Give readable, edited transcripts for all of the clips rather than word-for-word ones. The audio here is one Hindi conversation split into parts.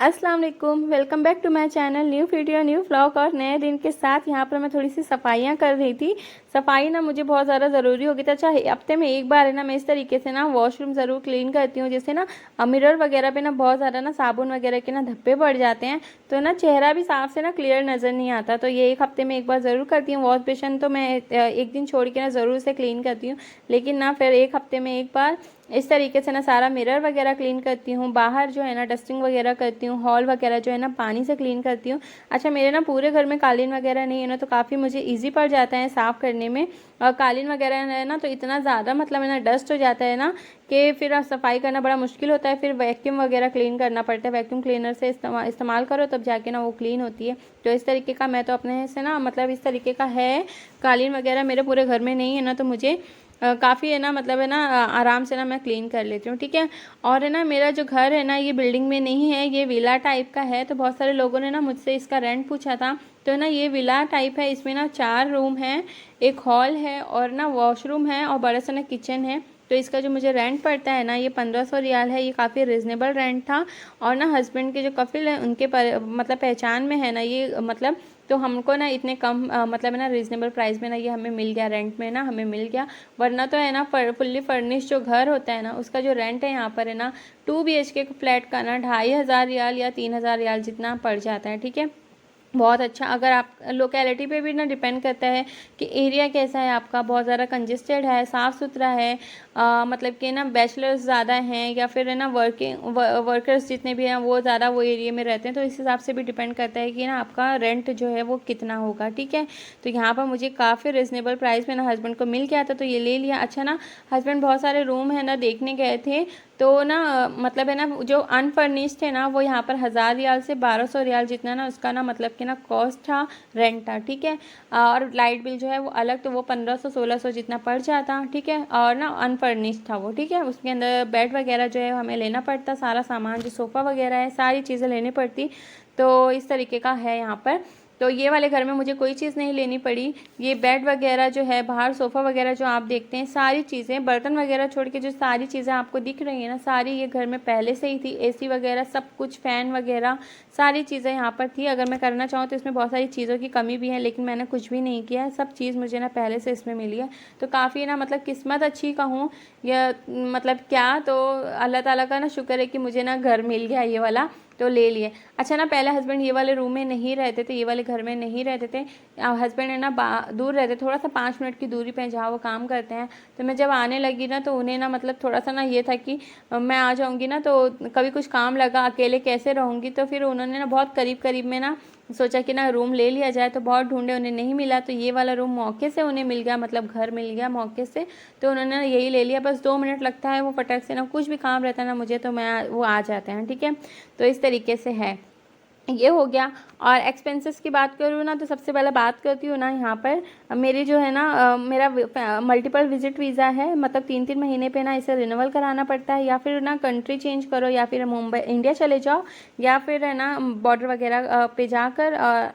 अस्सलाम वालेकुम, welcome back to my channel. New video new vlog और नए दिन के साथ यहाँ पर मैं थोड़ी सी सफाइयाँ कर रही थी। सफाई ना मुझे बहुत ज़्यादा ज़रूरी होगी। तो अच्छा, हफ्ते में एक बार है ना मैं इस तरीके से ना वॉशरूम ज़रूर क्लीन करती हूँ। जैसे ना मिरर वगैरह पे ना बहुत ज़्यादा ना साबुन वगैरह के ना धब्बे पड़ जाते हैं, तो ना चेहरा भी साफ से ना क्लियर नज़र नहीं आता। तो ये एक हफ्ते में एक बार ज़रूर करती हूँ। वॉश बेसिन तो मैं एक दिन छोड़ के ना ज़रूर से क्लीन करती हूँ, लेकिन ना फिर एक हफ्ते में एक बार इस तरीके से ना सारा मिरर वगैरह क्लीन करती हूँ। बाहर जो है ना डस्टिंग वगैरह करती हूँ। हॉल वगैरह जो है ना पानी से क्लीन करती हूँ। अच्छा, मेरे ना पूरे घर में कालीन वगैरह नहीं है ना, तो काफ़ी मुझे इजी पड़ जाता है साफ़ करने में। और कालीन वगैरह है ना तो इतना ज़्यादा मतलब है ना डस्ट हो जाता है ना कि फिर सफाई करना बड़ा मुश्किल होता है। फिर वैक्यूम वगैरह क्लीन करना पड़ता है। वैक्यूम क्लीनर से इस्तेमाल करो तब जाके ना वो क्लीन होती है। तो इस तरीके का मैं तो अपने से ना मतलब इस तरीके का है। कालीन वगैरह मेरे पूरे घर में नहीं है ना, तो मुझे काफ़ी है ना मतलब है ना आराम से ना मैं क्लीन कर लेती हूँ, ठीक है। और है ना मेरा जो घर है ना ये बिल्डिंग में नहीं है, ये विला टाइप का है। तो बहुत सारे लोगों ने ना मुझसे इसका रेंट पूछा था। तो ना ये विला टाइप है, इसमें ना 4 रूम हैं, एक हॉल है और ना वॉशरूम है और बड़ा सा ना किचन है। तो इसका जो मुझे रेंट पड़ता है ना ये 1500 रियाल है। ये काफ़ी रिजनेबल रेंट था। और ना हस्बैंड के जो कफिल है उनके मतलब पहचान में है ना ये मतलब, तो हमको ना इतने कम मतलब है ना रीज़नेबल प्राइस में ना ये हमें मिल गया, रेंट में ना हमें मिल गया। वरना तो है ना फुल्ली फर्निश्ड जो घर होता है ना उसका जो रेंट है यहाँ पर है ना 2 BHK फ्लैट का ना 2500 रियाल या 3000 रियाल जितना पड़ जाता है, ठीक है। बहुत अच्छा। अगर आप लोकेलिटी पे भी ना डिपेंड करता है कि एरिया कैसा है आपका, बहुत ज़्यादा कंजेस्टेड है, साफ़ सुथरा है, मतलब कि ना बैचलर्स ज़्यादा हैं या फिर है ना वर्कर्स जितने भी हैं वो ज़्यादा वो एरिया में रहते हैं, तो इस हिसाब से भी डिपेंड करता है कि ना आपका रेंट जो है वो कितना होगा, ठीक है। तो यहाँ पर मुझे काफ़ी रिजनेबल प्राइस में ना हस्बैंड को मिल गया था, तो ये ले लिया। अच्छा ना हस्बैंड बहुत सारे रूम है ना देखने गए थे, तो ना मतलब है ना जो अनफर्निश्ड है ना वो यहाँ पर 1000 रियाल से 1200 रियाल जितना ना उसका ना मतलब कि ना कॉस्ट था, रेंट था, ठीक है। और लाइट बिल जो है वो अलग, तो वो 1500 1600 जितना पड़ जाता, ठीक है। और ना अनफर्निश्ड था वो, ठीक है। उसके अंदर बेड वगैरह जो है हमें लेना पड़ता, सारा सामान जो सोफ़ा वगैरह है सारी चीज़ें लेनी पड़ती। तो इस तरीके का है यहाँ पर। तो ये वाले घर में मुझे कोई चीज़ नहीं लेनी पड़ी। ये बेड वगैरह जो है, बाहर सोफ़ा वगैरह जो आप देखते हैं, सारी चीज़ें बर्तन वगैरह छोड़ के जो सारी चीज़ें आपको दिख रही हैं ना, सारी ये घर में पहले से ही थी। एसी वगैरह सब कुछ, फ़ैन वगैरह सारी चीज़ें यहाँ पर थी। अगर मैं करना चाहूँ तो इसमें बहुत सारी चीज़ों की कमी भी है, लेकिन मैंने कुछ भी नहीं किया है। सब चीज़ मुझे ना पहले से इसमें मिली है। तो काफ़ी ना मतलब किस्मत अच्छी कहूँ या मतलब क्या, तो अल्लाह ताला का ना शुक्र है कि मुझे ना घर मिल गया ये वाला, तो ले लिए। अच्छा ना पहले हस्बैंड ये वाले रूम में नहीं रहते थे, ये वाले घर में नहीं रहते थे। हस्बैंड है ना दूर रहते, थोड़ा सा 5 मिनट की दूरी पे जहाँ वो काम करते हैं। तो मैं जब आने लगी ना तो उन्हें ना मतलब थोड़ा सा ना ये था कि मैं आ जाऊँगी ना तो कभी कुछ काम लगा, अकेले कैसे रहूँगी। तो फिर उन्होंने ना बहुत करीब करीब में ना सोचा कि ना रूम ले लिया जाए। तो बहुत ढूंढे, उन्हें नहीं मिला, तो ये वाला रूम मौके से उन्हें मिल गया, मतलब घर मिल गया मौके से। तो उन्होंने यही ले लिया। बस 2 मिनट लगता है वो फटक से, ना कुछ भी काम रहता है ना मुझे तो मैं वो आ जाते हैं, ठीक है। तो इस तरीके से है, ये हो गया। और एक्सपेंसेस की बात करूँ ना तो सबसे पहले बात करती हूँ ना यहाँ पर मेरी जो है ना मेरा मल्टीपल विजिट वीज़ा है, मतलब 3-3 महीने पे ना इसे रिन्यूअल कराना पड़ता है। या फिर ना कंट्री चेंज करो, या फिर मुंबई इंडिया चले जाओ, या फिर है ना बॉर्डर वगैरह पे जाकर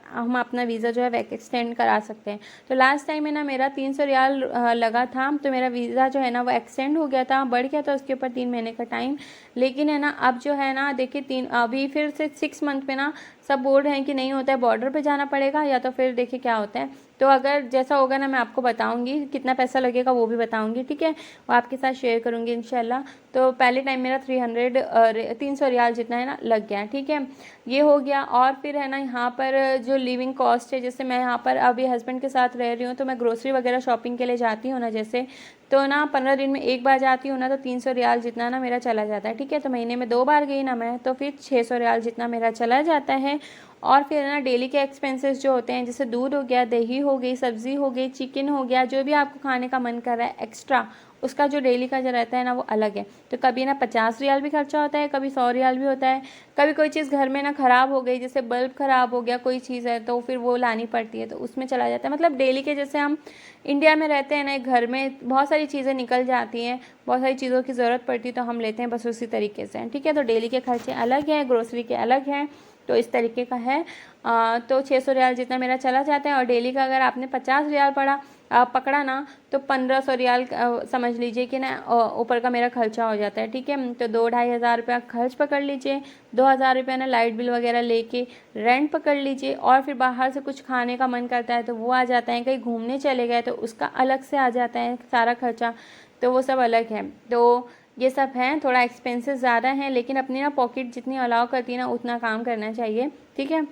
हम अपना वीज़ा जो है एक्सटेंड करा सकते हैं। तो लास्ट टाइम में ना मेरा 300 रियाल लगा था, तो मेरा वीज़ा जो है ना वो एक्सटेंड हो गया था, बढ़ गया था उसके ऊपर 3 महीने का टाइम। लेकिन है ना अब जो है ना देखिए अभी फिर से 6 मंथ में ना सब बोल रहे हैं कि नहीं होता है, बॉर्डर पे जाना पड़ेगा, या तो फिर देखिए क्या होता है। तो अगर जैसा होगा ना मैं आपको बताऊंगी, कितना पैसा लगेगा वो भी बताऊंगी, ठीक है। वो आपके साथ शेयर करूंगी इंशाल्लाह। तो पहले टाइम मेरा 300 रियाल जितना है ना लग गया, ठीक है। ये हो गया। और फिर है ना यहाँ पर जो लिविंग कॉस्ट है, जैसे मैं यहाँ पर अभी हस्बैंड के साथ रह रही हूँ, तो मैं ग्रोसरी वगैरह शॉपिंग के लिए जाती हूँ ना, जैसे तो ना 15 दिन में एक बार जाती हूँ ना, तो 300 रियाल जितना ना मेरा चला जाता है, ठीक है। तो महीने में 2 बार गई ना मैं, तो फिर 600 रियाल जितना मेरा चला जाता है। और फिर ना डेली के एक्सपेंसेस जो होते हैं, जैसे दूध हो गया, दही हो गई, सब्ज़ी हो गई, चिकन हो गया, जो भी आपको खाने का मन कर रहा है एक्स्ट्रा, उसका जो डेली का जो रहता है ना वो अलग है। तो कभी ना 50 रियाल भी खर्चा होता है, कभी 100 रियाल भी होता है। कभी कोई चीज़ घर में ना ख़राब हो गई, जैसे बल्ब ख़राब हो गया, कोई चीज़ है तो फिर वो लानी पड़ती है, तो उसमें चला जाता है। मतलब डेली के, जैसे हम इंडिया में रहते हैं ना, घर में बहुत सारी चीज़ें निकल जाती हैं, बहुत सारी चीज़ों की ज़रूरत पड़ती है तो हम लेते हैं, बस उसी तरीके से, ठीक है। तो डेली के खर्चे अलग हैं, ग्रोसरी के अलग हैं। तो इस तरीके का है। तो 600 रियाल जितना मेरा चला जाता है। और डेली का अगर आपने 50 रियाल पकड़ा ना तो 1500 रियाल समझ लीजिए कि ना ऊपर का मेरा खर्चा हो जाता है। ठीक है, तो 2-2,500 रुपया खर्च पकड़ लीजिए, 2,000 रुपया ना लाइट बिल वगैरह लेके रेंट पकड़ लीजिए। और फिर बाहर से कुछ खाने का मन करता है तो वो आ जाता है, कहीं घूमने चले गए तो उसका अलग से आ जाता है सारा खर्चा, तो वो सब अलग है। तो ये सब हैं, थोड़ा एक्सपेंसेस ज़्यादा हैं, लेकिन अपनी ना पॉकेट जितनी अलाउ करती है ना उतना काम करना चाहिए। ठीक है,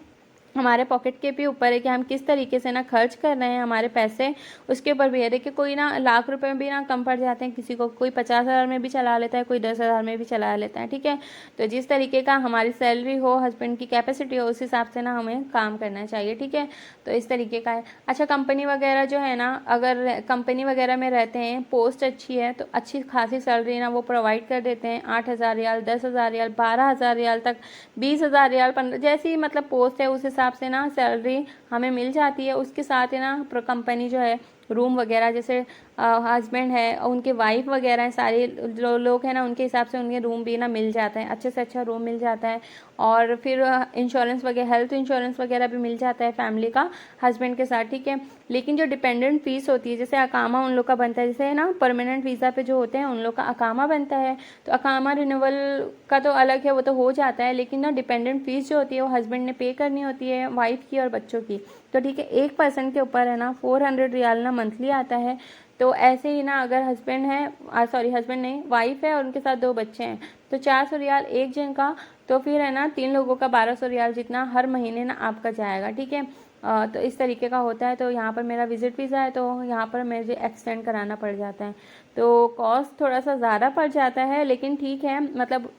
हमारे पॉकेट के भी ऊपर है कि हम किस तरीके से ना खर्च कर रहे हैं हमारे पैसे, उसके ऊपर भी है। देखिए कोई ना लाख रुपए में भी ना कम पड़ जाते हैं किसी को, कोई 50,000 में भी चला लेता है, कोई 10,000 में भी चला लेता है। ठीक है, तो जिस तरीके का हमारी सैलरी हो, हस्बैंड की कैपेसिटी हो, उस हिसाब से ना हमें काम करना चाहिए। ठीक है, तो इस तरीके का है। अच्छा, कंपनी वगैरह जो है ना, अगर कंपनी वगैरह में रहते हैं, पोस्ट अच्छी है तो अच्छी खासी सैलरी ना वो प्रोवाइड कर देते हैं। 8,000 रियाल, 10,000 रियाल, 12,000 रियाल तक, 20,000 रियाल, 15, जैसी मतलब पोस्ट है उस हिसाब से ना सैलरी हमें मिल जाती है। उसके साथ ही ना कंपनी जो है रूम वगैरह, जैसे हस्बैंड है, उनके वाइफ वगैरह हैं, सारे जो लोग हैं ना उनके हिसाब से उनके रूम भी ना मिल जाता है, अच्छे से अच्छा रूम मिल जाता है। और फिर इंश्योरेंस वगैरह, हेल्थ इंश्योरेंस वगैरह भी मिल जाता है फैमिली का हस्बैंड के साथ। ठीक है, लेकिन जो डिपेंडेंट फीस होती है, जैसे अकामा उन लोग का बनता है, जैसे ना परमानेंट वीज़ा पे जो होते हैं उन लोग का अकामा बनता है, तो अकामा रिन्यूअल का तो अलग है, वो तो हो जाता है। लेकिन ना डिपेंडेंट फीस जो होती है वो हस्बैंड ने पे करनी होती है, वाइफ की और बच्चों की। तो ठीक है, एक पर्सन के ऊपर है ना 400 रियाल ना मंथली आता है। तो ऐसे ही ना अगर हस्बैंड है, सॉरी हस्बैंड नहीं, वाइफ है और उनके साथ 2 बच्चे हैं, तो 400 रियाल एक जन का, तो फिर है ना 3 लोगों का 1200 रियाल जितना हर महीने ना आपका जाएगा। ठीक है, तो इस तरीके का होता है। तो यहाँ पर मेरा विजिट वीज़ा है, तो यहाँ पर मुझे एक्सटेंड कराना पड़ जाता है, तो कॉस्ट थोड़ा सा ज़्यादा पड़ जाता है, लेकिन ठीक है, मतलब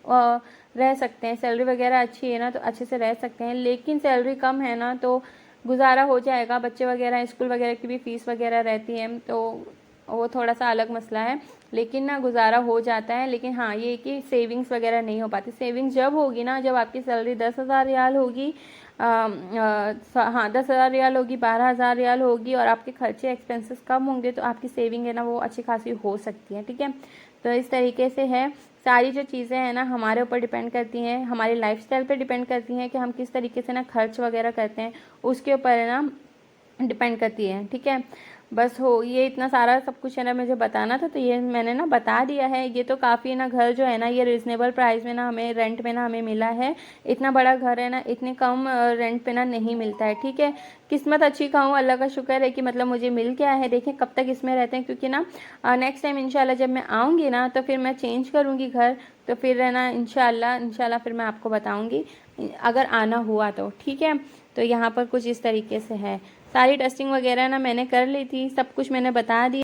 रह सकते हैं। सैलरी वगैरह अच्छी है ना तो अच्छे से रह सकते हैं, लेकिन सैलरी कम है ना तो गुजारा हो जाएगा। बच्चे वगैरह स्कूल वगैरह की भी फ़ीस वगैरह रहती है, तो वो थोड़ा सा अलग मसला है, लेकिन ना गुजारा हो जाता है। लेकिन हाँ, ये कि सेविंग्स वगैरह नहीं हो पाती। सेविंग्स जब होगी ना, जब आपकी सैलरी 10,000 रियाल होगी, हाँ 10,000 रियाल होगी, 12,000 रियाल होगी, और आपके खर्चे एक्सपेंसेस कम होंगे, तो आपकी सेविंग है ना वो अच्छी खासी हो सकती है। ठीक है, तो इस तरीके से है। सारी जो चीज़ें हैं ना हमारे ऊपर डिपेंड करती हैं, हमारी लाइफस्टाइल पे डिपेंड करती हैं कि हम किस तरीके से ना खर्च वगैरह करते हैं, उसके ऊपर है ना डिपेंड करती है। ठीक है, बस हो ये इतना सारा सब कुछ है ना मुझे बताना था, तो ये मैंने ना बता दिया है। ये तो काफ़ी ना घर जो है ना ये रिजनेबल प्राइस में ना हमें रेंट में ना हमें मिला है। इतना बड़ा घर है ना, इतने कम रेंट पे ना नहीं मिलता है। ठीक है, किस्मत अच्छी कहूँ, अल्लाह का शुक्र है कि मतलब मुझे मिल गया है। देखें कब तक इसमें रहते हैं, क्योंकि ना नेक्स्ट टाइम इंशाल्लाह जब मैं आऊँगी ना तो फिर मैं चेंज करूँगी घर, तो फिर है ना इंशाल्लाह फिर मैं आपको बताऊँगी अगर आना हुआ तो। ठीक है, तो यहाँ पर कुछ इस तरीके से है। सारी टेस्टिंग वगैरह ना मैंने कर ली थी, सब कुछ मैंने बता दिया।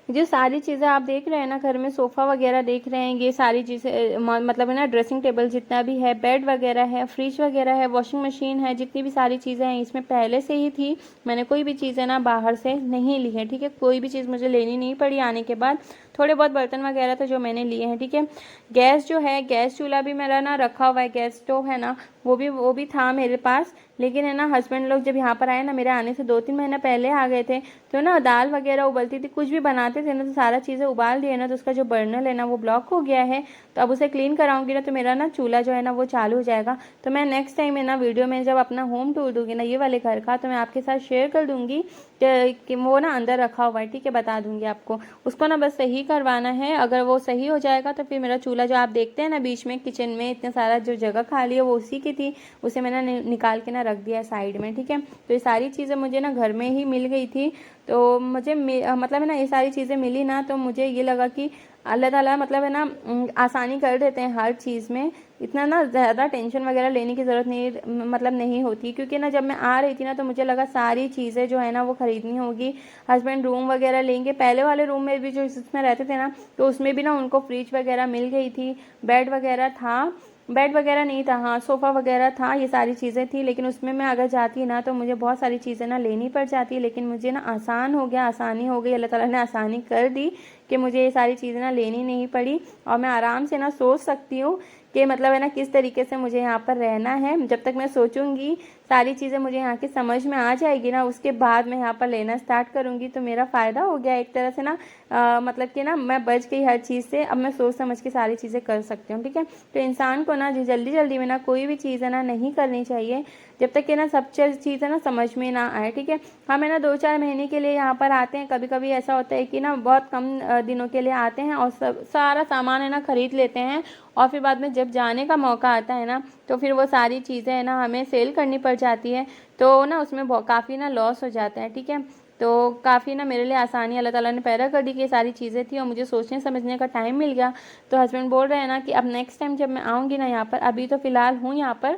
जो सारी चीज़ें आप देख रहे हैं ना घर में, सोफ़ा वगैरह देख रहे हैं, ये सारी चीज़ें मतलब है ना ड्रेसिंग टेबल जितना भी है, बेड वगैरह है, फ्रिज वगैरह है, वॉशिंग मशीन है, जितनी भी सारी चीज़ें हैं इसमें पहले से ही थी। मैंने कोई भी चीज़ें ना बाहर से नहीं ली है। ठीक है, कोई भी चीज़ मुझे लेनी नहीं पड़ी आने के बाद। थोड़े बहुत बर्तन वगैरह तो जो मैंने लिए हैं। ठीक है, गैस जो है, गैस चूल्हा भी मेरा ना रखा हुआ है, गैस स्टोव है ना वो भी था मेरे पास। लेकिन है ना हस्बैंड लोग जब यहाँ पर आए ना, मेरे आने से 2-3 महीने पहले आ गए थे, तो ना दाल वगैरह उबलती थी, कुछ भी बनाते थे ना तो सारा चीज़ें उबाल दिए ना, तो उसका जो बर्नर है ना वो ब्लॉक हो गया है। तो अब उसे क्लीन कराऊंगी ना तो मेरा ना चूल्हा जो है ना वो चालू हो जाएगा। तो मैं नेक्स्ट टाइम है ना वीडियो में जब अपना होम टूर दूंगी ना ये वाले घर का, तो मैं आपके साथ शेयर कर दूंगी कि वो ना अंदर रखा हुआ है। ठीक है, बता दूंगी आपको। उसको ना बस सही करवाना है, अगर वो सही हो जाएगा तो फिर मेरा चूल्हा जो आप देखते हैं ना बीच में किचन में इतना सारा जो जगह खाली है वो उसी की थी, उसे मैंने निकाल के ना रख दिया है साइड में। ठीक है, तो ये सारी चीज़ें मुझे ना घर में ही मिल गई थी, तो मुझे मतलब है ना ये सारी चीज़ें मिली ना तो मुझे ये लगा कि अल्लाह ताला मतलब है ना आसानी कर देते हैं हर चीज़ में। इतना ना ज़्यादा टेंशन वगैरह लेने की ज़रूरत नहीं मतलब नहीं होती, क्योंकि ना जब मैं आ रही थी ना तो मुझे लगा सारी चीज़ें जो है ना वो ख़रीदनी होगी। हस्बैंड रूम वगैरह लेंगे, पहले वाले रूम में भी जो जिसमें रहते थे ना तो उसमें भी ना उनको फ्रिज वगैरह मिल गई थी, बेड वगैरह था, बेड वगैरह नहीं था, हाँ सोफ़ा वगैरह था, ये सारी चीज़ें थी। लेकिन उसमें मैं अगर जाती ना तो मुझे बहुत सारी चीज़ें ना लेनी पड़ जाती, लेकिन मुझे ना आसान हो गया, आसानी हो गई, अल्लाह ताला ने आसानी कर दी कि मुझे ये सारी चीज़ें ना लेनी नहीं पड़ी, और मैं आराम से ना सोच सकती हूँ कि मतलब है ना किस तरीके से मुझे यहाँ पर रहना है। जब तक मैं सोचूंगी सारी चीज़ें मुझे यहाँ की समझ में आ जाएगी ना, उसके बाद मैं यहाँ पर लेना स्टार्ट करूँगी, तो मेरा फ़ायदा हो गया एक तरह से ना। मतलब कि ना मैं बच गई हर चीज़ से, अब मैं सोच समझ के सारी चीज़ें कर सकती हूँ। ठीक है, तो इंसान को ना जल्दी जल्दी में ना कोई भी चीज़ है ना नहीं करनी चाहिए, जब तक कि ना सब चीज़ है ना समझ में ना आए। ठीक है, हम है ना 2-4 महीने के लिए यहाँ पर आते हैं, कभी कभी ऐसा होता है कि ना बहुत कम दिनों के लिए आते हैं और सब सारा सामान है ना खरीद लेते हैं, और फिर बाद में जब जाने का मौका आता है ना तो फिर वो सारी चीज़ें है ना हमें सेल करनी पड़ जाती है, तो ना उसमें काफ़ी ना लॉस हो जाता है। ठीक है, तो काफ़ी ना मेरे लिए आसानी अल्लाह ताला ने पैदा कर दी कि ये सारी चीज़ें थी और मुझे सोचने समझने का टाइम मिल गया। तो हस्बैंड बोल रहे हैं ना कि अब नेक्स्ट टाइम जब मैं आऊँगी ना यहाँ पर, अभी तो फ़िलहाल हूँ यहाँ पर,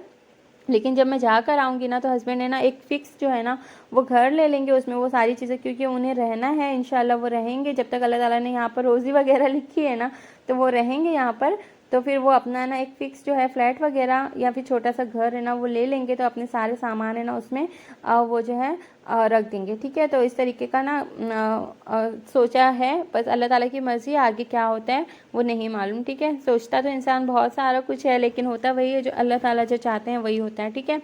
लेकिन जब मैं जाकर आऊँगी ना तो हस्बैंड है ना एक फ़िक्स जो है ना वो घर ले लेंगे, उसमें वो सारी चीज़ें, क्योंकि उन्हें रहना है इंशाल्लाह, वो रहेंगे जब तक अल्लाह ताला ने यहाँ पर रोज़ी वगैरह लिखी है ना, तो वो रहेंगे यहाँ पर। तो फिर वो अपना ना एक फ़िक्स जो है फ्लैट वगैरह या फिर छोटा सा घर है ना वो ले लेंगे, तो अपने सारे सामान है ना उसमें वो जो है रख देंगे। ठीक है, तो इस तरीके का ना सोचा है, बस अल्लाह ताला की मर्ज़ी, आगे क्या होता है वो नहीं मालूम। ठीक है, सोचता तो इंसान बहुत सारा कुछ है, लेकिन होता वही है जो अल्लाह ताला जो चाहते हैं वही होता है। ठीक है,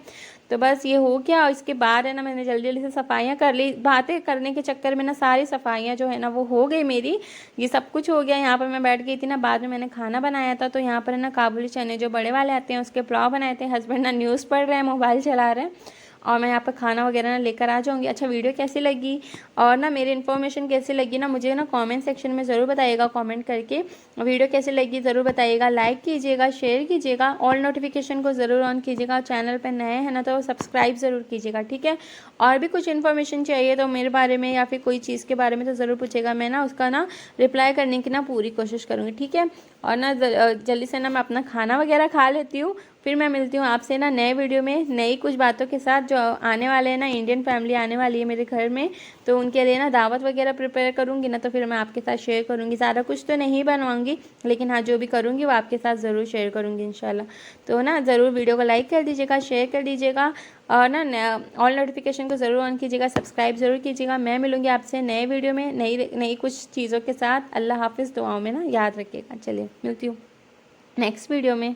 तो बस ये हो गया, और इसके बाद है ना मैंने जल्दी जल्दी से सफाइयाँ कर ली, बातें करने के चक्कर में ना सारी सफाइयाँ जो है ना वो हो गई मेरी, ये सब कुछ हो गया। यहाँ पर मैं बैठ गई थी ना, बाद में मैंने खाना बनाया था, तो यहाँ पर है ना काबुली चने जो बड़े वाले आते हैं उसके पुलाव बनाए थे। हस्बैंड ना न्यूज़ पढ़ रहे हैं, मोबाइल चला रहे हैं, और मैं यहाँ पर खाना वगैरह ना लेकर आ जाऊँगी। अच्छा, वीडियो कैसी लगी और ना मेरी इन्फॉर्मेशन कैसी लगी ना मुझे ना कमेंट सेक्शन में ज़रूर बताइएगा, कमेंट करके वीडियो कैसी लगी ज़रूर बताइएगा। लाइक कीजिएगा, शेयर कीजिएगा, ऑल नोटिफिकेशन को ज़रूर ऑन कीजिएगा। चैनल पर नए हैं ना तो सब्सक्राइब ज़रूर कीजिएगा। ठीक है, और भी कुछ इन्फॉर्मेशन चाहिए तो मेरे बारे में या फिर कोई चीज़ के बारे में तो ज़रूर पूछेगा, मैं ना उसका ना रिप्लाई करने की ना पूरी कोशिश करूँगी। ठीक है, और ना जल्दी से ना मैं अपना खाना वगैरह खा लेती हूँ, फिर मैं मिलती हूँ आपसे ना नए वीडियो में नई कुछ बातों के साथ। जो आने वाले हैं ना, इंडियन फैमिली आने वाली है मेरे घर में, तो उनके लिए ना दावत वगैरह प्रिपेयर करूँगी ना, तो फिर मैं आपके साथ शेयर करूँगी। ज़्यादा कुछ तो नहीं बनवाऊँगी, लेकिन हाँ जो भी करूँगी वो आपके साथ ज़रूर शेयर करूँगी इंशाल्लाह। तो ना ज़रूर वीडियो को लाइक कर दीजिएगा, शेयर कर दीजिएगा, और ना ऑल नोटिफिकेशन को ज़रूर ऑन कीजिएगा, सब्सक्राइब ज़रूर कीजिएगा। मैं मिलूँगी आपसे नए वीडियो में नई नई कुछ चीज़ों के साथ। अल्लाह हाफिज़, दुआओं में ना याद रखिएगा। चलिए मिलती हूँ नेक्स्ट वीडियो में।